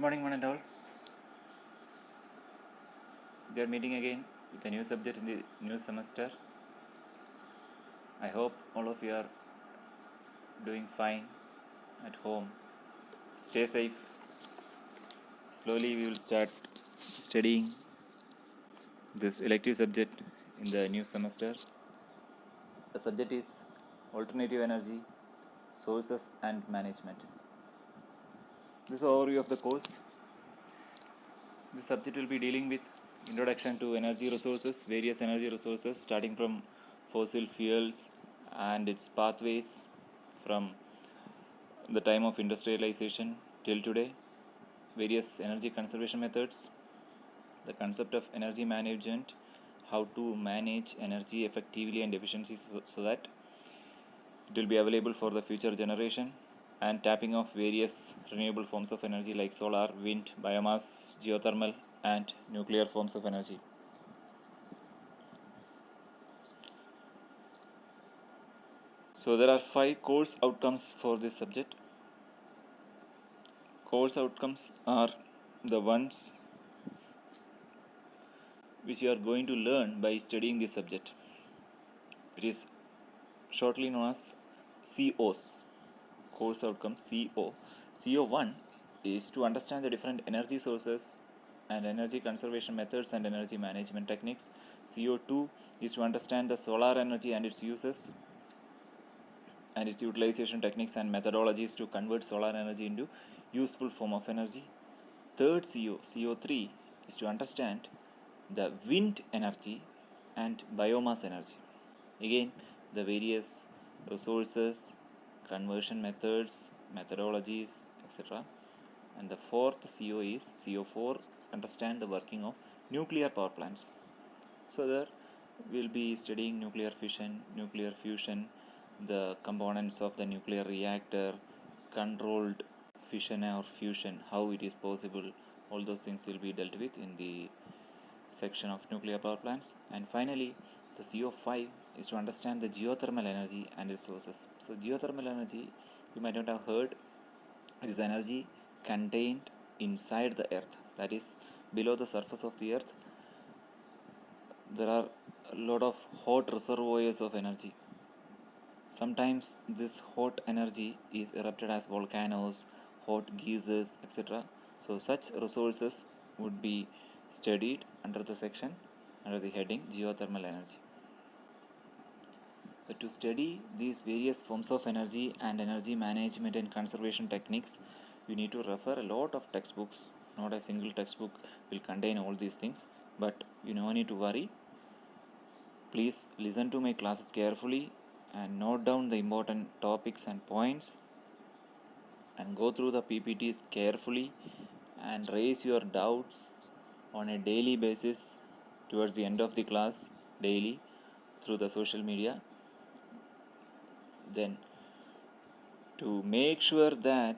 morning, one and all. We are meeting again with a new subject in the new semester. I hope all of you are doing fine at home. Stay safe. Slowly we will start studying this elective subject in the new semester. The subject is alternative energy, sources and management. This is overview of the course. This subject will be dealing with introduction to energy resources, various energy resources starting from fossil fuels and its pathways from the time of industrialization till today, various energy conservation methods, the concept of energy management, how to manage energy effectively and efficiently so that it will be available for the future generation, and tapping of various renewable forms of energy like solar, wind, biomass, geothermal and nuclear forms of energy. So there are 5 course outcomes for this subject. Course outcomes are the ones which you are going to learn by studying this subject. It is shortly known as COs, course outcome CO. CO1 is to understand the different energy sources and energy conservation methods and energy management techniques. CO2 is to understand the solar energy and its uses and its utilization techniques and methodologies to convert solar energy into useful form of energy. Third CO3 is to understand the wind energy and biomass energy. Again, the various resources, conversion methods, methodologies, etc. And the fourth CO is CO4, understand the working of nuclear power plants. So there we'll be studying nuclear fission, nuclear fusion, the components of the nuclear reactor, controlled fission or fusion, how it is possible. All those things will be dealt with in the section of nuclear power plants. And finally, the CO5 is to understand the geothermal energy and its sources. So geothermal energy, you might not have heard, it is energy contained inside the earth, that is below the surface of the earth. There are a lot of hot reservoirs of energy. Sometimes this hot energy is erupted as volcanoes, hot geysers, etc. So such resources would be studied under the section under the heading geothermal energy. So to study these various forms of energy and energy management and conservation techniques, you need to refer a lot of textbooks. Not a single textbook will contain all these things, but you no need to worry. Please listen to my classes carefully and note down the important topics and points and go through the PPTs carefully and raise your doubts on a daily basis towards the end of the class daily through the social media. Then to make sure that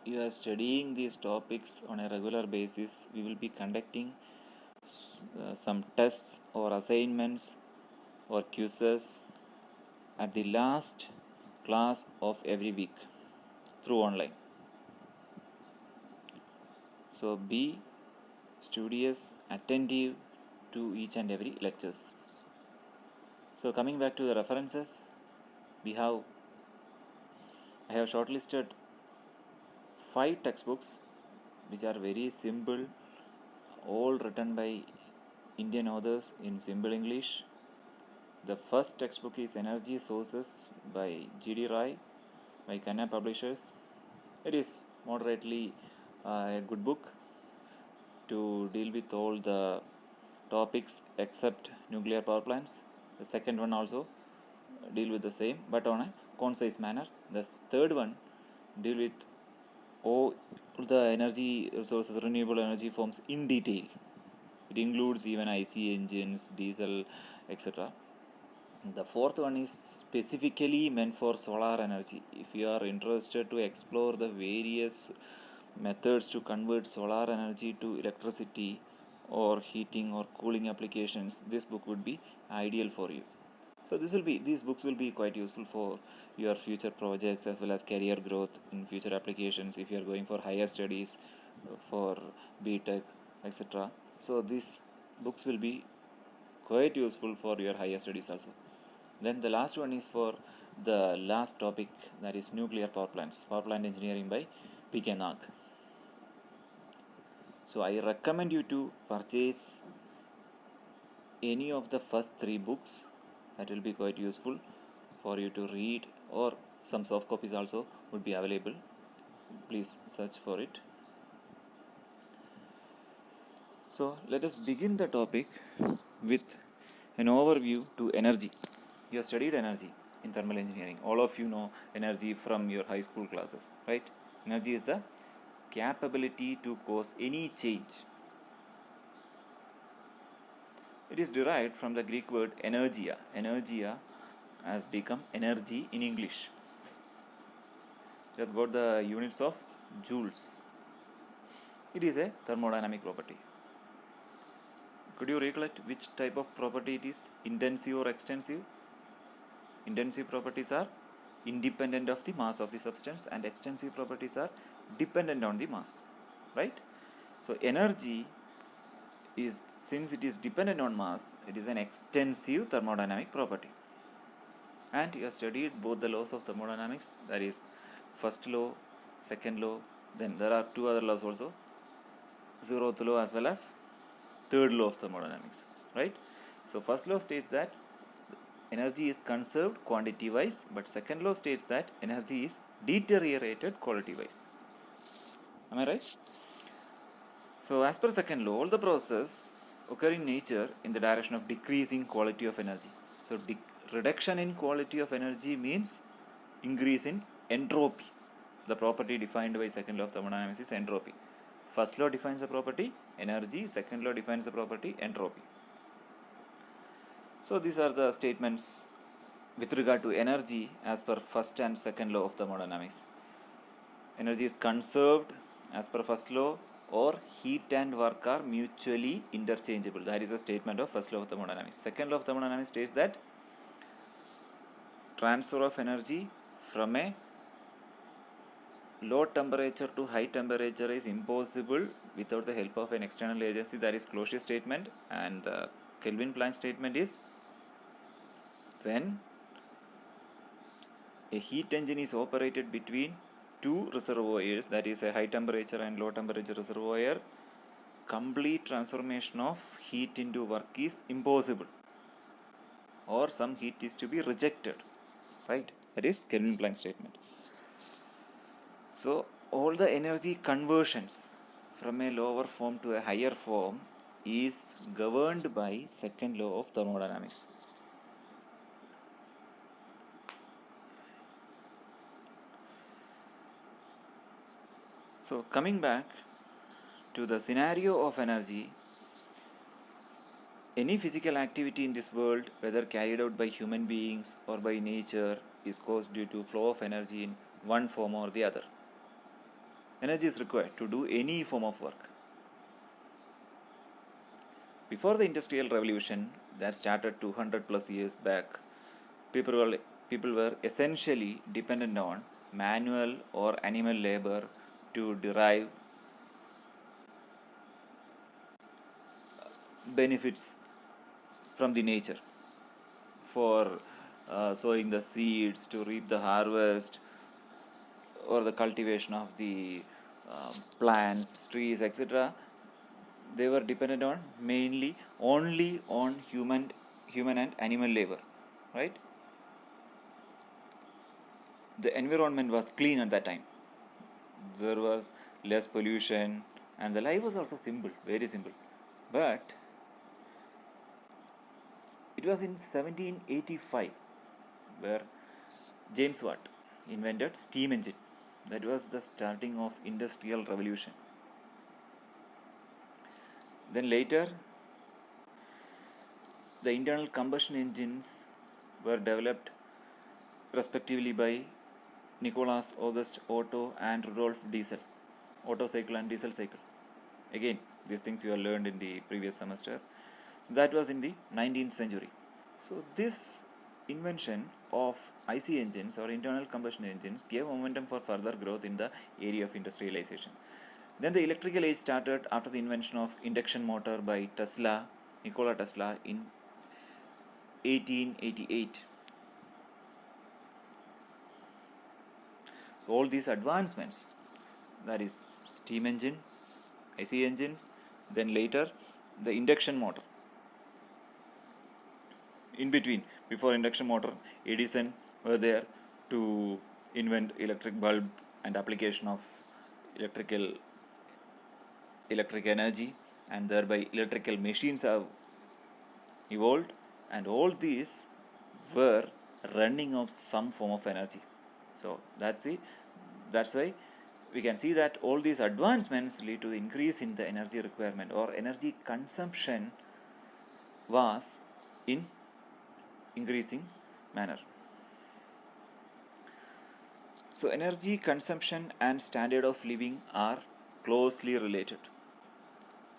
you are studying these topics on a regular basis, we will be conducting some tests or assignments or quizzes at the last class of every week through online. So be studious, attentive to each and every lectures. So coming back to the references, I have shortlisted 5 textbooks which are very simple, all written by Indian authors in simple English. The first textbook is Energy Sources by G.D. Roy by Kanna Publishers. It is moderately a good book to deal with all the topics except nuclear power plants. The second one also deal with the same but on a concise manner. The third one deal with all the energy resources, renewable energy forms in detail. It includes even IC engines, diesel, etc. The fourth one is specifically meant for solar energy. If you are interested to explore the various methods to convert solar energy to electricity or heating or cooling applications, this book would be ideal for you. So these books will be quite useful for your future projects as well as career growth in future applications if you are going for higher studies for BTech, etc. So these books will be quite useful for your higher studies also. Then the last one is for the last topic, that is nuclear power plants, power plant engineering by P.K. Nag. So I recommend you to purchase any of the first 3 books. That will be quite useful for you to read, or some soft copies also would be available. Please search for it. So let us begin the topic with an overview to energy. You have studied energy in thermal engineering. All of you know energy from your high school classes, right? Energy is the capability to cause any change. It is derived from the Greek word energia. Energia has become energy in English. It has got the units of joules. It is a thermodynamic property. Could you recollect which type of property it is? Intensive or extensive? Intensive properties are independent of the mass of the substance, and extensive properties are dependent on the mass, right? So energy is, since it is dependent on mass, it is an extensive thermodynamic property. And you have studied both the laws of thermodynamics, that is first law, second law, then there are 2 other laws also, zeroth law as well as third law of thermodynamics, right? So first law states that energy is conserved quantity wise, but second law states that energy is deteriorated quality wise. Am I right? So as per second law, all the processes occur in nature in the direction of decreasing quality of energy. So reduction in quality of energy means increase in entropy. The property defined by second law of thermodynamics is entropy. First law defines the property energy, second law defines the property entropy. So these are the statements with regard to energy as per first and second law of thermodynamics. Energy is conserved as per first law, or heat and work are mutually interchangeable. That is a statement of first law of thermodynamics. Second law of thermodynamics states that transfer of energy from a low temperature to high temperature is impossible without the help of an external agency. That is Clausius statement. And the Kelvin-Planck statement is, when a heat engine is operated between 2 reservoirs, that is a high temperature and low temperature reservoir, complete transformation of heat into work is impossible, or some heat is to be rejected, right? That is Kelvin-Planck statement. So all the energy conversions from a lower form to a higher form is governed by second law of thermodynamics. So coming back to the scenario of energy, any physical activity in this world, whether carried out by human beings or by nature, is caused due to flow of energy in one form or the other. Energy is required to do any form of work. Before the Industrial Revolution that started 200 plus years back, people were essentially dependent on manual or animal labor to derive benefits from the nature, for sowing the seeds, to reap the harvest, or the cultivation of the plants, trees, etc. They were dependent on mainly only on human and animal labor, right? The environment was clean at that time. There was less pollution, and the life was also simple, very simple. But it was in 1785 where James Watt invented steam engine. That was the starting of Industrial Revolution. Then later, the internal combustion engines were developed respectively by Nicholas August Otto and Rudolf Diesel. Otto cycle and Diesel cycle. Again, these things you have learned in the previous semester. So that was in the 19th century. So this invention of IC engines or internal combustion engines gave momentum for further growth in the area of industrialization. Then the electrical age started after the invention of induction motor by Nikola Tesla in 1888. So all these advancements, that is steam engine, IC engines, then later the induction motor. In between, before induction motor, Edison were there to invent electric bulb and application of electric energy, and thereby electrical machines have evolved, and all these were running of some form of energy. So that's why we can see that all these advancements lead to increase in the energy requirement, or energy consumption was in increasing manner. So energy consumption and standard of living are closely related.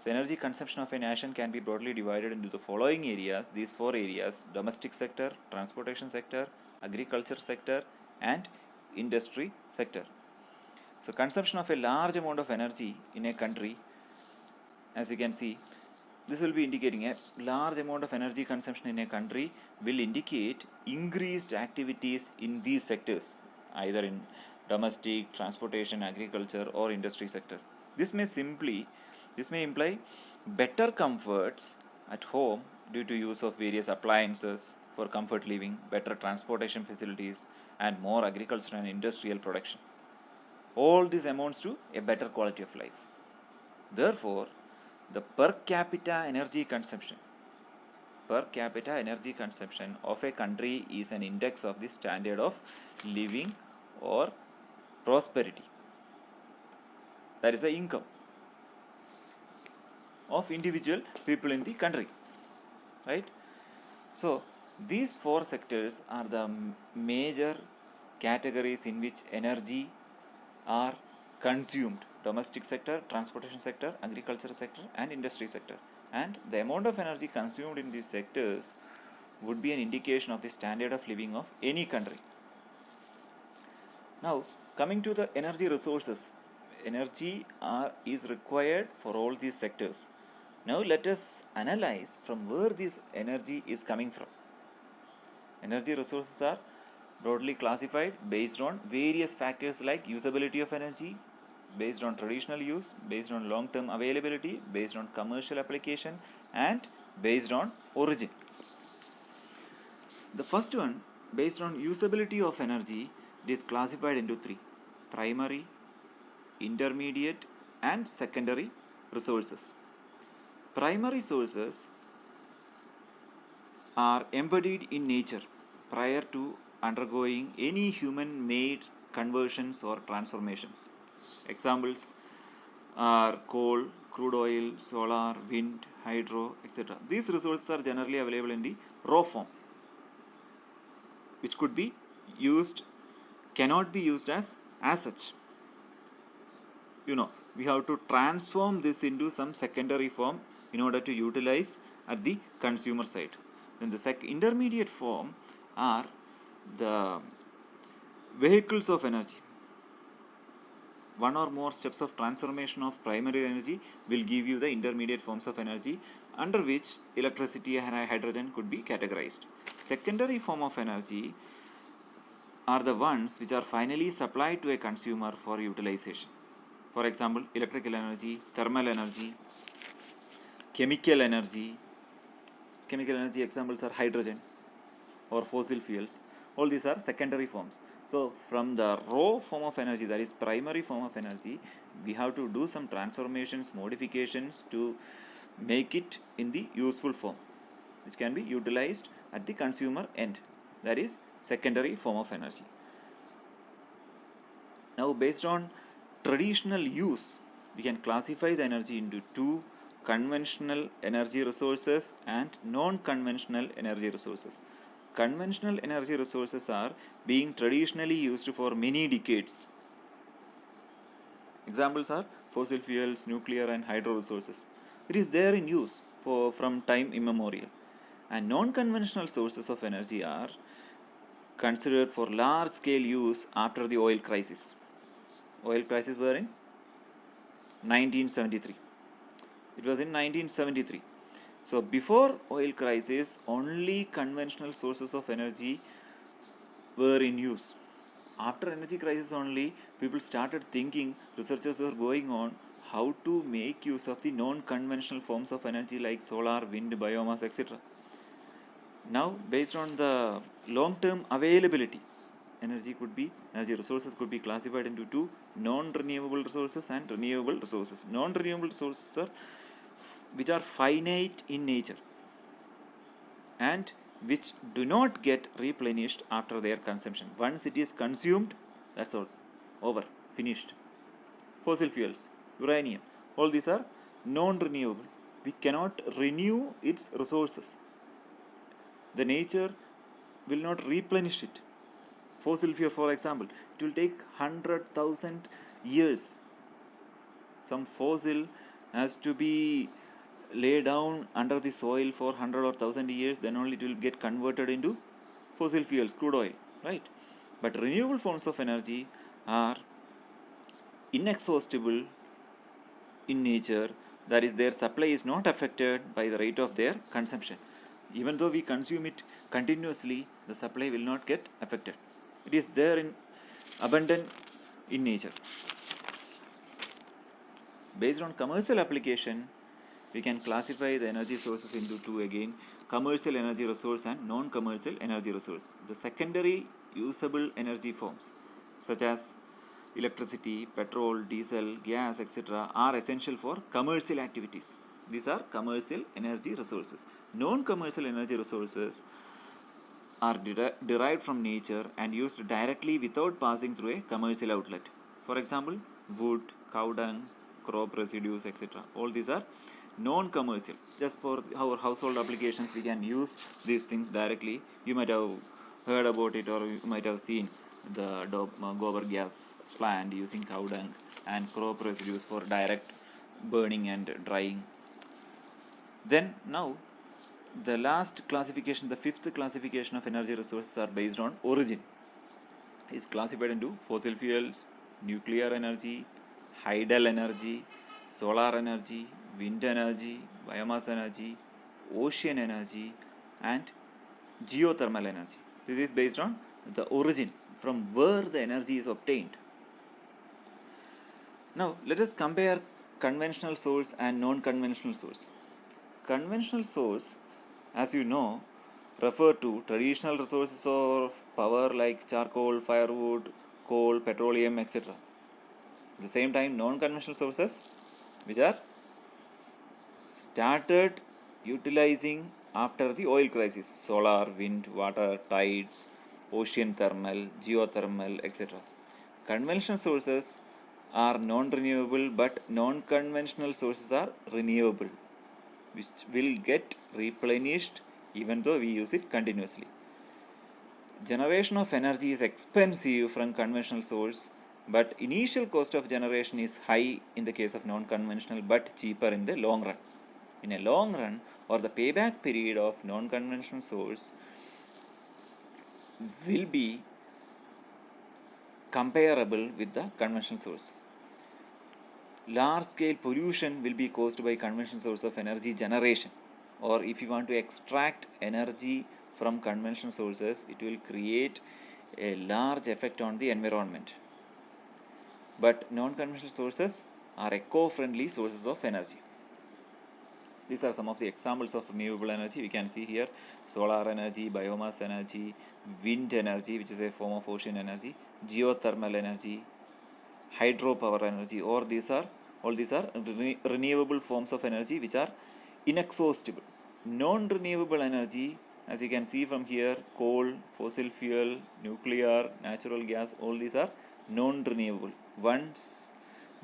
So energy consumption of a nation can be broadly divided into the following areas. These 4 areas: domestic sector, transportation sector, agriculture sector, and industry sector. So consumption of a large amount of energy in a country, as you can see, this will be indicating a large amount of energy consumption in a country will indicate increased activities in these sectors, either in domestic, transportation, agriculture, or industry sector. This may imply better comforts at home due to use of various appliances for comfort living, better transportation facilities, and more agricultural and industrial production. All this amounts to a better quality of life. Therefore, the per capita energy consumption of a country is an index of the standard of living or prosperity. That is the income of individual people in the country, right? So these 4 sectors are the major categories in which energy are consumed: domestic sector, transportation sector, agriculture sector, and industry sector. And the amount of energy consumed in these sectors would be an indication of the standard of living of any country. Now, coming to the energy resources, energy is required for all these sectors. Now let us analyze from where this energy is coming from. Energy resources are broadly classified based on various factors like usability of energy, based on traditional use, based on long-term availability, based on commercial application, and based on origin. The first one, based on usability of energy, it is classified into 3: primary, intermediate, and secondary resources. Primary sources are embodied in nature prior to undergoing any human-made conversions or transformations. Examples are coal, crude oil, solar, wind, hydro, etc. These resources are generally available in the raw form, which cannot be used as such. We have to transform this into some secondary form in order to utilize at the consumer side. Then the intermediate form are the vehicles of energy. One or more steps of transformation of primary energy will give you the intermediate forms of energy, under which electricity and hydrogen could be categorized. Secondary form of energy are the ones which are finally supplied to a consumer for utilization. For example, electrical energy, thermal energy, chemical energy. Chemical energy examples are hydrogen or fossil fuels. All these are secondary forms. So from the raw form of energy, that is primary form of energy, we have to do some transformations, modifications to make it in the useful form, which can be utilized at the consumer end. That is secondary form of energy. Now, based on traditional use, we can classify the energy into 2: conventional energy resources and non-conventional energy resources. Conventional energy resources are being traditionally used for many decades. Examples are fossil fuels, nuclear and hydro resources. It is there in use from time immemorial. And non-conventional sources of energy are considered for large-scale use after the oil crisis. Oil crisis were in 1973. It was in 1973. So before oil crisis, only conventional sources of energy were in use. After energy crisis only, people started thinking, researchers were going on how to make use of the non-conventional forms of energy like solar, wind, biomass, etc. Now, based on the long-term availability, energy resources could be classified into two: non-renewable resources and renewable resources. Non-renewable resources are which are finite in nature and which do not get replenished after their consumption. Once it is consumed, that's all, over, finished. Fossil fuels, uranium, all these are non-renewable. We cannot renew its resources. The nature will not replenish it. Fossil fuel, for example, it will take 100,000 years. Some fossil has to be lay down under the soil for 100 or 1000 years, then only it will get converted into fossil fuels, crude oil, right? But renewable forms of energy are inexhaustible in nature, that is, their supply is not affected by the rate of their consumption. Even though we consume it continuously, the supply will not get affected. It is there in abundant in nature. Based on commercial application, we can classify the energy sources into two again: commercial energy resource and non-commercial energy resource. The secondary usable energy forms such as electricity, petrol, diesel, gas, etc. are essential for commercial activities. These are commercial energy resources. Non-commercial energy resources are derived from nature and used directly without passing through a commercial outlet. For example, wood, cow dung, crop residues, etc. All these are non-commercial. Just for our household applications, we can use these things directly. You might have heard about it, or you might have seen the gobar gas plant using cow dung and crop residues for direct burning and drying. Then now, the last classification, the fifth classification of energy resources are based on origin. Is classified into fossil fuels, nuclear energy, hydel energy, solar energy, wind energy, biomass energy, ocean energy, and geothermal energy. This is based on the origin, from where the energy is obtained. Now, let us compare conventional source and non-conventional source. Conventional source, as you know, refer to traditional resources of power like charcoal, firewood, coal, petroleum, etc. At the same time, non-conventional sources which are started utilizing after the oil crisis: solar, wind, water, tides, ocean thermal, geothermal, etc. Conventional sources are non-renewable, but non-conventional sources are renewable, which will get replenished even though we use it continuously. Generation of energy is expensive from conventional source, but initial cost of generation is high in the case of non-conventional, but cheaper in the long run. In a long run, or the payback period of non-conventional source will be comparable with the conventional source. Large-scale pollution will be caused by conventional source of energy generation, or if you want to extract energy from conventional sources, it will create a large effect on the environment. But non-conventional sources are eco-friendly sources of energy. These are some of the examples of renewable energy. We can see here solar energy, biomass energy, wind energy, which is a form of ocean energy, geothermal energy, hydropower energy. All these are renewable forms of energy which are inexhaustible. Non-renewable energy, as you can see from here, coal, fossil fuel, nuclear, natural gas, all these are non-renewable. Once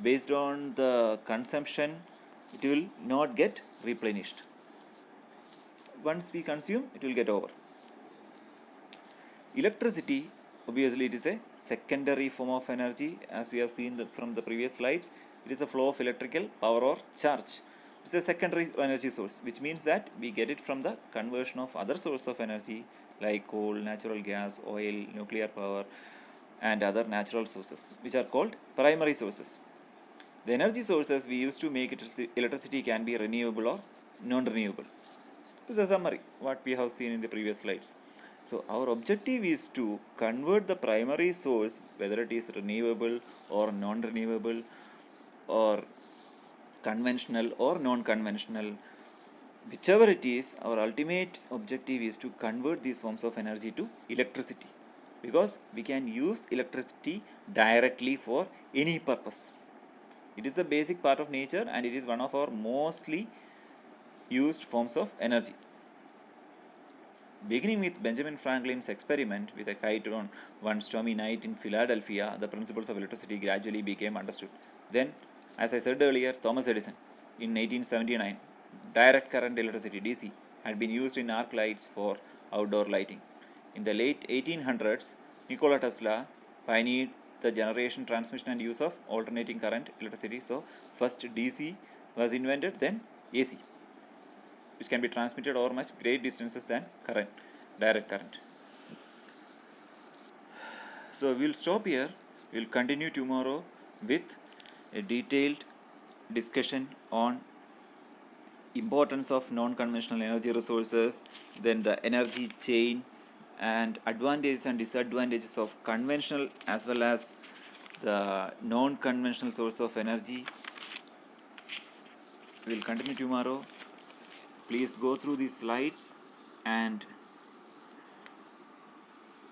based on the consumption, it will not get replenished. Once we consume, it will get over. Electricity, obviously it is a secondary form of energy. As we have seen from the previous slides, it is a flow of electrical power or charge. It's a secondary energy source, which means that we get it from the conversion of other sources of energy like coal, natural gas, oil, nuclear power, and other natural sources, which are called primary sources. The energy sources we use to make electricity can be renewable or non-renewable. This is a summary, what we have seen in the previous slides. So our objective is to convert the primary source, whether it is renewable or non-renewable or conventional or non-conventional, whichever it is, our ultimate objective is to convert these forms of energy to electricity, because we can use electricity directly for any purpose. It is a basic part of nature and it is one of our mostly used forms of energy. Beginning with Benjamin Franklin's experiment with a kite on one stormy night in Philadelphia, the principles of electricity gradually became understood. Then, as I said earlier, Thomas Edison in 1879, direct current electricity DC had been used in arc lights for outdoor lighting. In the late 1800s, Nikola Tesla pioneered the generation, transmission and use of alternating current electricity. So first DC was invented, then AC, which can be transmitted over much great distances than direct current. So we'll stop here. We'll continue tomorrow with a detailed discussion on importance of non-conventional energy resources, then the energy chain, and advantages and disadvantages of conventional as well as the non-conventional source of energy. We will continue tomorrow. Please go through these slides and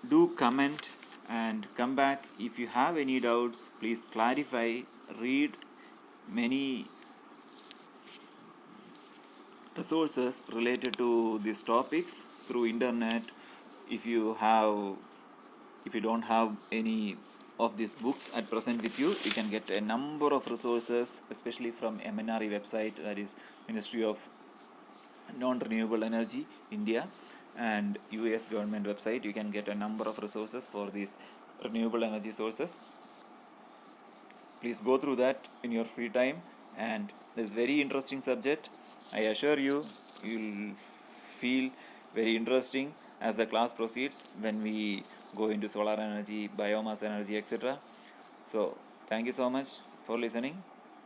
do comment and come back. If you have any doubts, please clarify. Read many resources related to these topics through internet. If you don't have any of these books at present with you, you can get a number of resources, especially from MNRE website, that is Ministry of Non-Renewable Energy, India, and US government website. You can get a number of resources for these renewable energy sources. Please go through that in your free time, and this very interesting subject. I assure you, you'll feel very interesting as the class proceeds when we go into solar energy, biomass energy, etc. So, thank you so much for listening.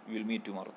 We'll meet tomorrow.